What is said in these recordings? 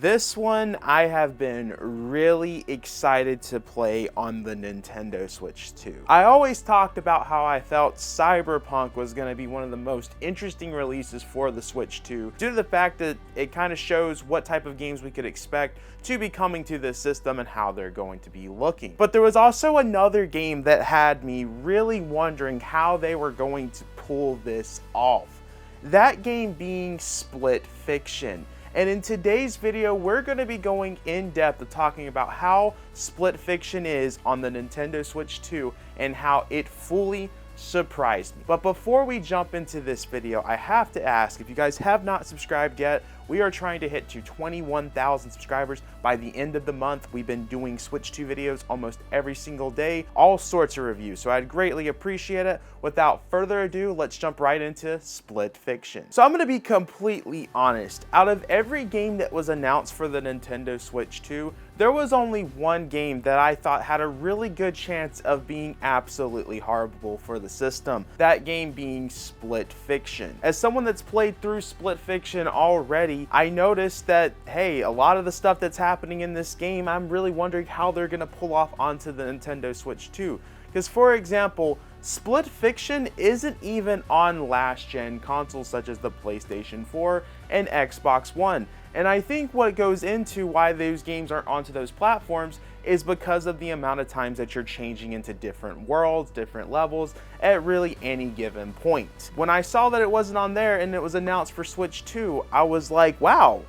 This one I have been really excited to play on the Nintendo Switch 2. I always talked about how I felt Cyberpunk was going to be one of the most interesting releases for the Switch 2 due to the fact that it kind of shows what type of games we could expect to be coming to this system and how they're going to be looking. But there was also another game that had me really wondering how they were going to pull this off. That game being Split Fiction. And in today's video, we're going to be going in depth of talking about how Split Fiction is on the Nintendo Switch 2 and how it fully surprised me. But before we jump into this video, I have to ask, if you guys have not subscribed yet, we are trying to hit to 21,000 subscribers by the end of the month. We've been doing Switch 2 videos almost every single day, all sorts of reviews, so I'd greatly appreciate it. Without further ado, let's jump right into Split Fiction. So I'm going to be completely honest. Out of every game that was announced for the Nintendo Switch 2, there was only one game that I thought had a really good chance of being absolutely horrible for the system. That game being Split Fiction. As someone that's played through Split Fiction already, I noticed that, hey, a lot of the stuff that's happening in this game, I'm really wondering how they're going to pull off onto the Nintendo Switch 2. Because, for example, Split Fiction isn't even on last-gen consoles such as the PlayStation 4 and Xbox One. And I think what goes into why those games aren't onto those platforms is because of the amount of times that you're changing into different worlds, different levels, at really any given point. When I saw that it wasn't on there and it was announced for Switch 2, I was like, wow,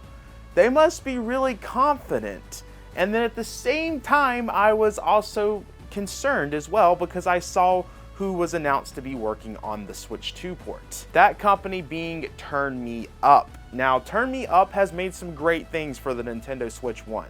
they must be really confident. And then at the same time, I was also concerned as well because I saw who was announced to be working on the Switch 2 port. That company being Turn Me Up. Now, Turn Me Up has made some great things for the Nintendo Switch 1,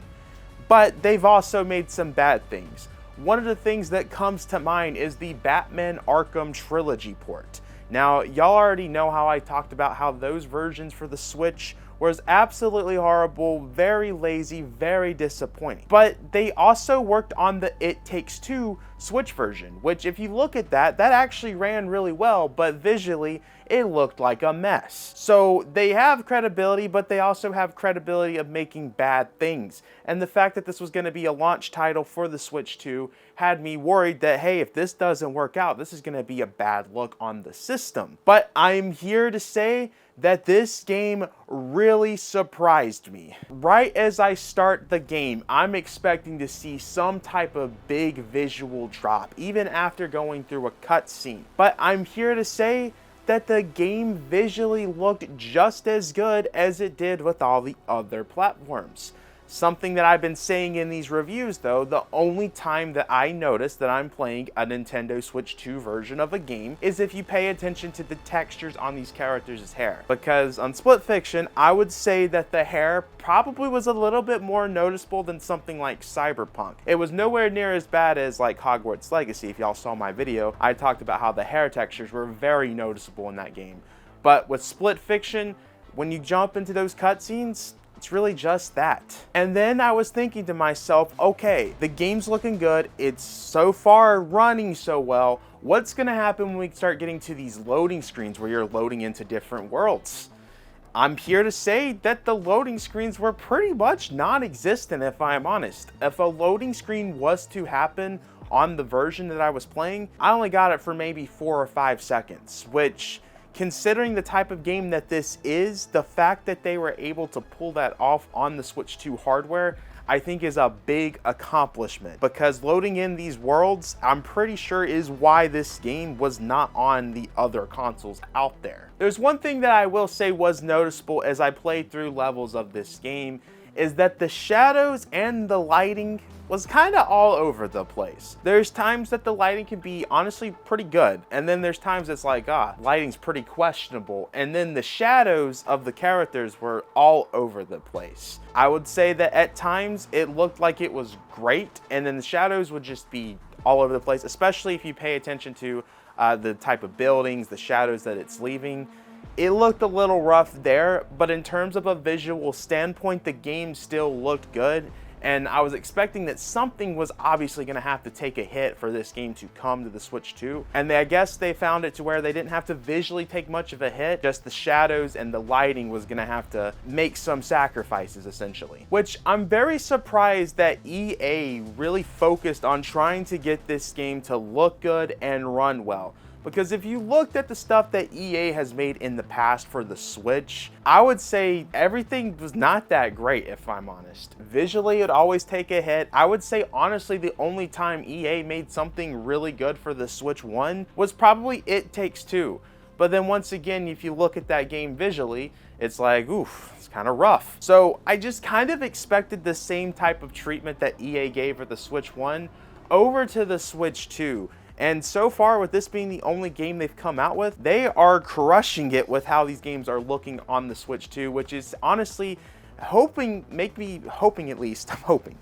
but they've also made some bad things. One of the things that comes to mind is the Batman Arkham Trilogy port. Now, y'all already know how I talked about how those versions for the Switch was absolutely horrible, very lazy, very disappointing. But they also worked on the It Takes Two Switch version, which if you look at that actually ran really well, but visually it looked like a mess. So they have credibility, but they also have credibility of making bad things. And the fact that this was going to be a launch title for the Switch 2 had me worried that, hey, if this doesn't work out, this is going to be a bad look on the system. But I'm here to say that this game really surprised me. Right as I start the game, I'm expecting to see some type of big visual drop, even after going through a cutscene. But I'm here to say that the game visually looked just as good as it did with all the other platforms. Something that I've been saying in these reviews though, the only time that I notice that I'm playing a Nintendo Switch 2 version of a game is if you pay attention to the textures on these characters' hair. Because on Split Fiction, I would say that the hair probably was a little bit more noticeable than something like Cyberpunk. It was nowhere near as bad as like Hogwarts Legacy. If y'all saw my video, I talked about how the hair textures were very noticeable in that game. But with Split Fiction, when you jump into those cutscenes, it's really just that. And then I was thinking to myself, okay, the game's looking good. It's so far running so well. What's gonna happen when we start getting to these loading screens where you're loading into different worlds? I'm here to say that the loading screens were pretty much non-existent, if I'm honest. If a loading screen was to happen on the version that I was playing, I only got it for maybe 4 or 5 seconds, which, considering the type of game that this is, the fact that they were able to pull that off on the Switch 2 hardware, I think is a big accomplishment. Because loading in these worlds, I'm pretty sure is why this game was not on the other consoles out there. There's one thing that I will say was noticeable as I played through levels of this game, is that the shadows and the lighting was kind of all over the place. There's times that the lighting can be honestly pretty good, and then there's times it's like, lighting's pretty questionable, and then the shadows of the characters were all over the place. I would say that at times it looked like it was great, and then the shadows would just be all over the place, especially if you pay attention to the type of buildings, the shadows that it's leaving. It looked a little rough there, but in terms of a visual standpoint, the game still looked good. and I was expecting that something was obviously going to have to take a hit for this game to come to the Switch 2. And I guess they found it to where they didn't have to visually take much of a hit, just the shadows and the lighting was going to have to make some sacrifices essentially. Which I'm very surprised that EA really focused on trying to get this game to look good and run well. Because if you looked at the stuff that EA has made in the past for the Switch, I would say everything was not that great, if I'm honest. Visually, it'd always take a hit. I would say, honestly, the only time EA made something really good for the Switch 1 was probably It Takes Two. But then once again, if you look at that game visually, it's like, oof, it's kind of rough. So I just kind of expected the same type of treatment that EA gave for the Switch 1 over to the Switch 2. And so far, with this being the only game they've come out with, they are crushing it with how these games are looking on the Switch 2, which is honestly hoping at least,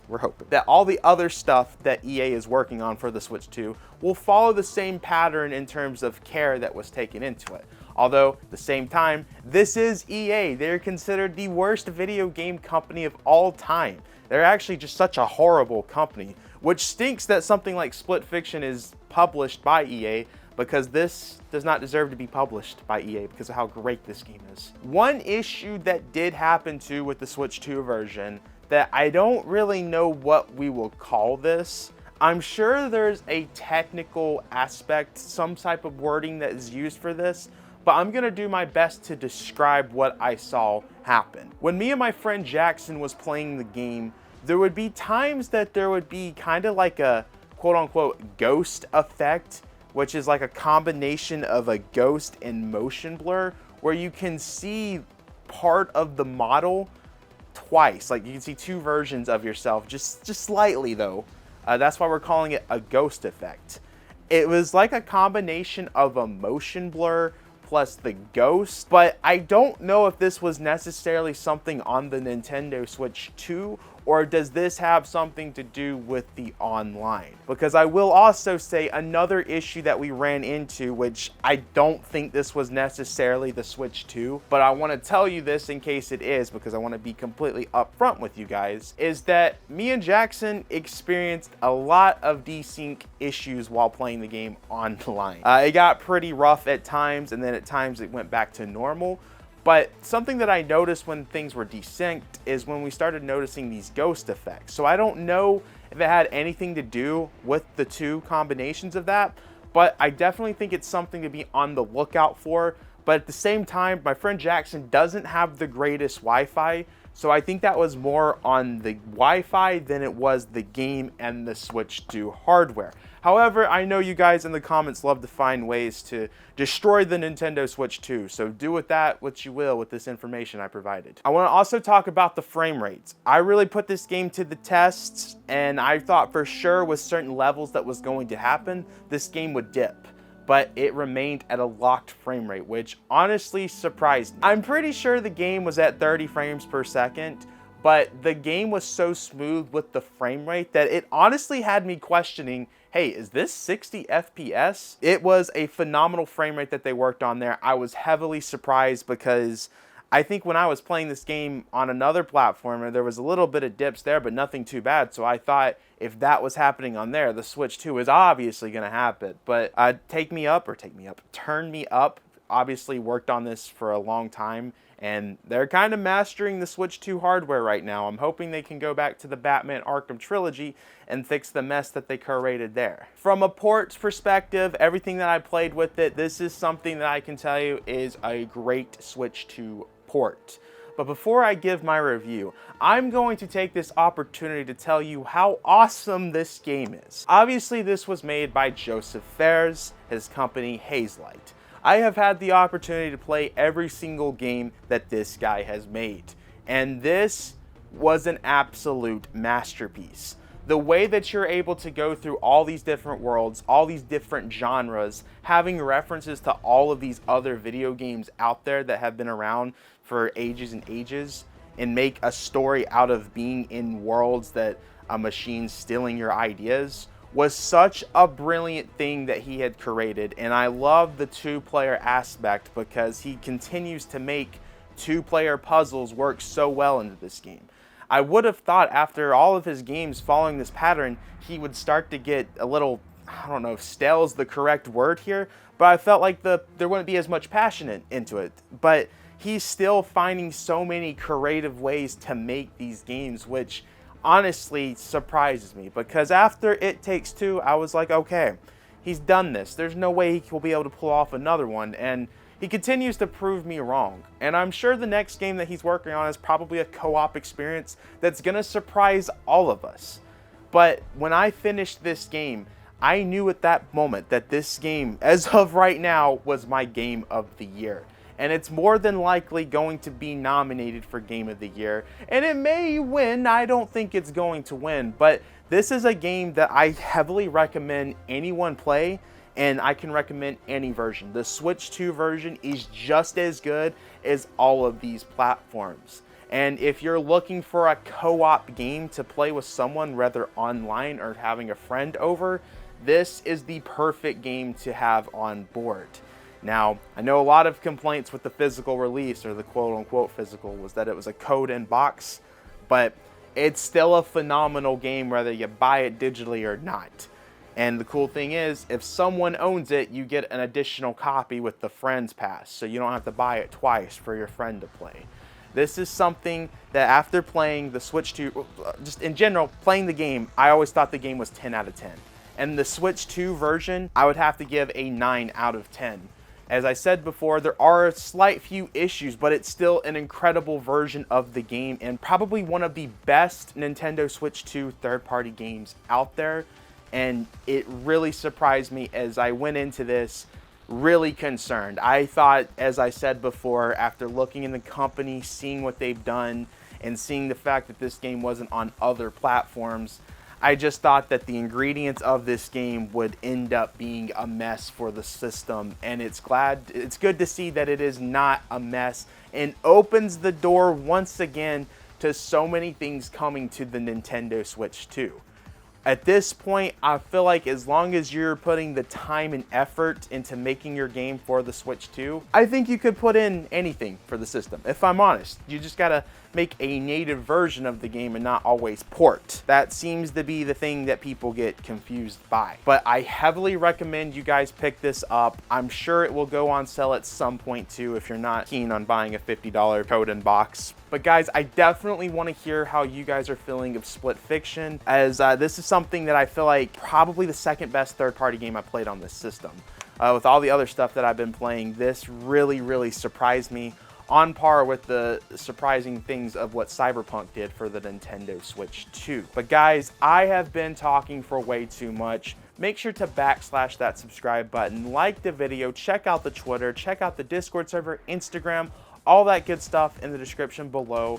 we're hoping, that all the other stuff that EA is working on for the Switch 2 will follow the same pattern in terms of care that was taken into it. Although, at the same time, this is EA. They're considered the worst video game company of all time. They're actually just such a horrible company, which stinks that something like Split Fiction is published by EA, because this does not deserve to be published by EA because of how great this game is. One issue that did happen too with the Switch 2 version that I don't really know what we will call this. I'm sure there's a technical aspect, some type of wording that is used for this, but I'm gonna do my best to describe what I saw happen. When me and my friend Jackson was playing the game, there would be times that there would be kind of like a quote-unquote ghost effect, which is like a combination of a ghost and motion blur, where you can see part of the model twice. Like you can see two versions of yourself, just slightly though. That's why we're calling it a ghost effect. It was like a combination of a motion blur plus the ghost, but I don't know if this was necessarily something on the Nintendo Switch 2, or does this have something to do with the online? Because I will also say another issue that we ran into, which I don't think this was necessarily the Switch 2, but I want to tell you this in case it is, because I want to be completely upfront with you guys, is that me and Jackson experienced a lot of desync issues while playing the game online. It got pretty rough at times, and then at times it went back to normal. But something that I noticed when things were desynced is when we started noticing these ghost effects. So I don't know if it had anything to do with the two combinations of that, but I definitely think it's something to be on the lookout for. But at the same time, my friend Jackson doesn't have the greatest Wi-Fi, so I think that was more on the Wi-Fi than it was the game and the Switch 2 hardware. However, I know you guys in the comments love to find ways to destroy the Nintendo Switch 2, so do with that what you will with this information I provided. I want to also talk about the frame rates. I really put this game to the tests, and I thought for sure with certain levels that was going to happen, this game would dip. But it remained at a locked frame rate, which honestly surprised me. I'm pretty sure the game was at 30 frames per second, but the game was so smooth with the frame rate that it honestly had me questioning, hey, is this 60 FPS? It was a phenomenal frame rate that they worked on there. I was heavily surprised because I think when I was playing this game on another platform, there was a little bit of dips there, but nothing too bad. So I thought if that was happening on there, the Switch 2 is obviously going to happen. But Turn Me Up obviously worked on this for a long time, and they're kind of mastering the Switch 2 hardware right now. I'm hoping they can go back to the Batman Arkham trilogy and fix the mess that they created there. From a ports perspective, everything that I played with it, this is something that I can tell you is a great Switch 2 port. But before I give my review, I'm going to take this opportunity to tell you how awesome this game is. Obviously, this was made by Joseph Fares, his company Hazelight. I have had the opportunity to play every single game that this guy has made, and this was an absolute masterpiece. The way that you're able to go through all these different worlds, all these different genres, having references to all of these other video games out there that have been around for ages and ages, and make a story out of being in worlds that a machine's stealing your ideas, was such a brilliant thing that he had created. And I love the two-player aspect because he continues to make two-player puzzles work so well into this game. I would have thought after all of his games following this pattern, he would start to get a little, I don't know if stale is the correct word here, but I felt like there wouldn't be as much passion into it. But he's still finding so many creative ways to make these games, which honestly surprises me, because after It Takes Two, I was like, okay, he's done this. There's no way he will be able to pull off another one, and he continues to prove me wrong. And I'm sure the next game that he's working on is probably a co-op experience that's gonna surprise all of us. But when I finished this game, I knew at that moment that this game, as of right now, was my game of the year. And it's more than likely going to be nominated for Game of the Year. And it may win. I don't think it's going to win. But this is a game that I heavily recommend anyone play. And I can recommend any version. The Switch 2 version is just as good as all of these platforms. And if you're looking for a co-op game to play with someone, whether online or having a friend over, this is the perfect game to have on board. Now, I know a lot of complaints with the physical release, or the quote-unquote physical, was that it was a code in box, but it's still a phenomenal game whether you buy it digitally or not. And the cool thing is, if someone owns it, you get an additional copy with the Friends Pass, so you don't have to buy it twice for your friend to play. This is something that after playing the Switch 2, just in general, playing the game, I always thought the game was 10 out of 10. And the Switch 2 version, I would have to give a 9 out of 10. As I said before, there are a slight few issues, but it's still an incredible version of the game and probably one of the best Nintendo Switch 2 third-party games out there. And it really surprised me as I went into this really concerned. I thought, as I said before, after looking in the company, seeing what they've done, and seeing the fact that this game wasn't on other platforms, I just thought that the ingredients of this game would end up being a mess for the system, and it's good to see that it is not a mess and opens the door once again to so many things coming to the Nintendo Switch 2. At this point, I feel like as long as you're putting the time and effort into making your game for the Switch 2, I think you could put in anything for the system. If I'm honest, you just gotta make a native version of the game and not always port. That seems to be the thing that people get confused by. But I heavily recommend you guys pick this up. I'm sure it will go on sale at some point too if you're not keen on buying a $50 code in box. But guys, I definitely want to hear how you guys are feeling of Split Fiction, as this is something that I feel like probably the second best third-party game I played on this system. With all the other stuff that I've been playing, this really surprised me, on par with the surprising things of what Cyberpunk did for the Nintendo Switch 2. But guys, I have been talking for way too much. Make sure to backslash that subscribe button, like the video, check out the Twitter, check out the Discord server, Instagram, all that good stuff in the description below.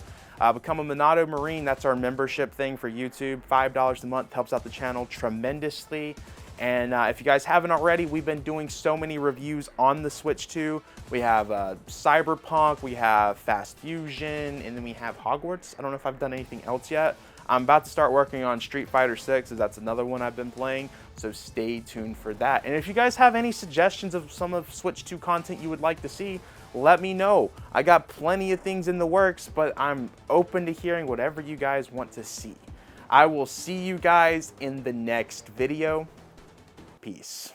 Become a Monado Marine, that's our membership thing for YouTube. $5 a month helps out the channel tremendously. And if you guys haven't already, we've been doing so many reviews on the Switch 2. We have Cyberpunk, we have Fast Fusion, and then we have Hogwarts. I don't know if I've done anything else yet. I'm about to start working on Street Fighter 6, as that's another one I've been playing, so stay tuned for that. And if you guys have any suggestions of some of Switch 2 content you would like to see, let me know. I got plenty of things in the works, but I'm open to hearing whatever you guys want to see. I will see you guys in the next video. Peace.